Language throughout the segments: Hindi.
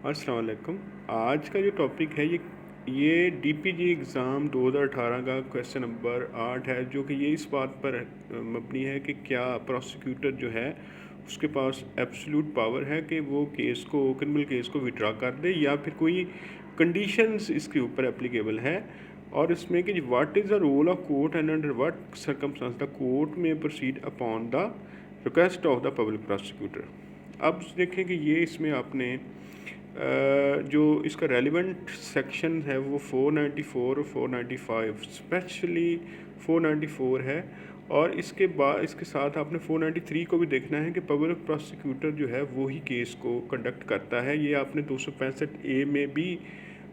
अस्सलाम वालेकुम। आज का जो टॉपिक है ये डीपीजी एग्ज़ाम 2018 का क्वेश्चन नंबर 8 है, जो कि ये इस बात पर मबनी है कि क्या प्रोसिक्यूटर जो है उसके पास एब्सोल्यूट पावर है कि वो क्रिमिनल केस को विड्रा कर दे, या फिर कोई कंडीशंस इसके ऊपर एप्लीकेबल है। और इसमें कि what is the role of court and under what circumstance the court में proceed upon the request of the public prosecutor. अब देखें कि ये इसमें आपने जो इसका रेलिवेंट सेक्शन है वो 494 और 495, स्पेशली 494 है। और इसके बाद इसके साथ आपने 493 को भी देखना है कि पब्लिक प्रोसिक्यूटर जो है वो ही केस को कंडक्ट करता है। ये आपने 265A में भी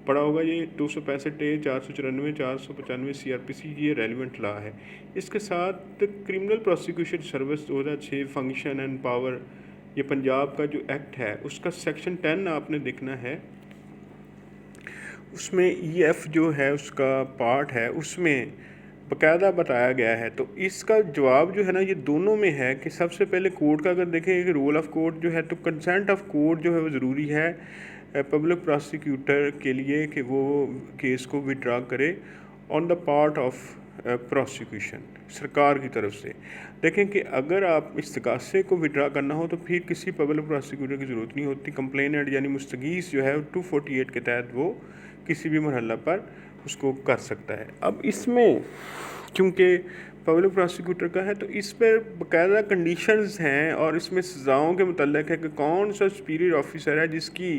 पढ़ा होगा। ये 265A, 494, 495 CRPC ये रेलिवेंट लॉ है। इसके साथ criminal prosecution service 2006 function and power, ये पंजाब का जो एक्ट है उसका सेक्शन 10 आपने देखना है। उसमें EF जो है उसका पार्ट है, उसमें बाकायदा बताया गया है। तो इसका जवाब जो है ना ये दोनों में है कि सबसे पहले कोर्ट का अगर देखें कि रोल ऑफ कोर्ट जो है, तो कंसेंट ऑफ कोर्ट जो है वो ज़रूरी है पब्लिक प्रोसिक्यूटर के लिए कि वो केस को विड्रा करे on the part of prosecution, सरकार की तरफ से। देखें कि अगर आप इस्तगासे को विड्रा करना हो तो फिर किसी पब्लिक प्रोसिक्यूटर की ज़रूरत नहीं होती। कंप्लेनेंट यानी मुस्तगीस जो है 248 के तहत वो किसी भी मरहला पर उसको कर सकता है। अब इसमें क्योंकि पब्लिक प्रोसिक्यूटर का है तो इस पर बाकायदा कंडीशंस हैं, और इसमें सज़ाओं के मुतल्लिक़ है कि कौन सा सुपीरियर ऑफिसर है जिसकी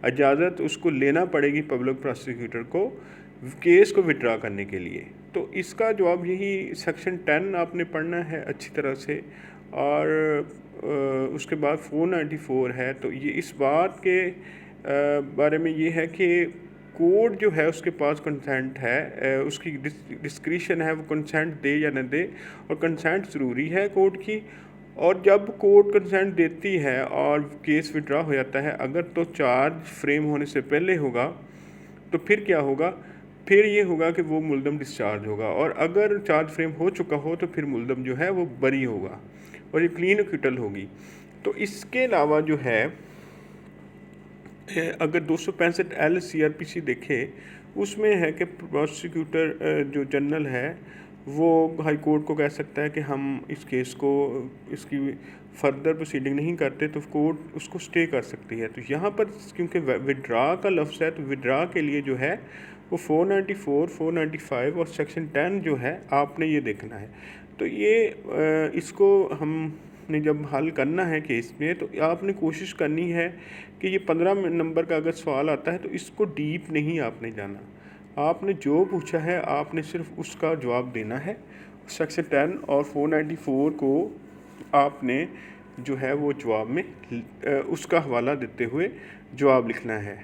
इजाज़त उसको लेना पड़ेगी पब्लिक प्रोसिक्यूटर को केस को विड्रा करने के लिए। तो इसका जवाब यही सेक्शन 10 आपने पढ़ना है अच्छी तरह से। और उसके बाद 494 है, तो ये इस बात के बारे में ये है कि कोर्ट जो है उसके पास कंसेंट है, उसकी डिस्क्रिशन है वो कंसेंट दे या न दे, और कंसेंट ज़रूरी है कोर्ट की। और जब कोर्ट कंसेंट देती है और केस विड्रा हो जाता है, अगर तो चार्ज फ्रेम होने से पहले होगा तो फिर क्या होगा, फिर ये होगा कि वो मुल्ज़म डिस्चार्ज होगा, और अगर चार्ज फ्रेम हो चुका हो तो फिर मुल्ज़म जो है वो बरी होगा और ये क्लीन एक्विटल होगी। तो इसके अलावा जो है अगर 265L CRPC देखें, उसमें है कि प्रोसिक्यूटर जो जनरल है वो हाई कोर्ट को कह सकता है कि हम इस केस को इसकी फर्दर प्रोसीडिंग नहीं करते, तो कोर्ट उसको स्टे कर सकती है। तो यहाँ पर क्योंकि विड्रा का लफ्ज़ है, तो विड्रा के लिए जो है वो 494, 495 और सेक्शन 10 जो है आपने ये देखना है। तो ये इसको हमने जब हल करना है केस में, तो आपने कोशिश करनी है कि ये 15 नंबर का अगर सवाल आता है तो इसको डीप नहीं आपने जाना। आपने जो पूछा है आपने सिर्फ उसका जवाब देना है। सेक्शन 10 और 494 को आपने जो है वो जवाब में उसका हवाला देते हुए जवाब लिखना है।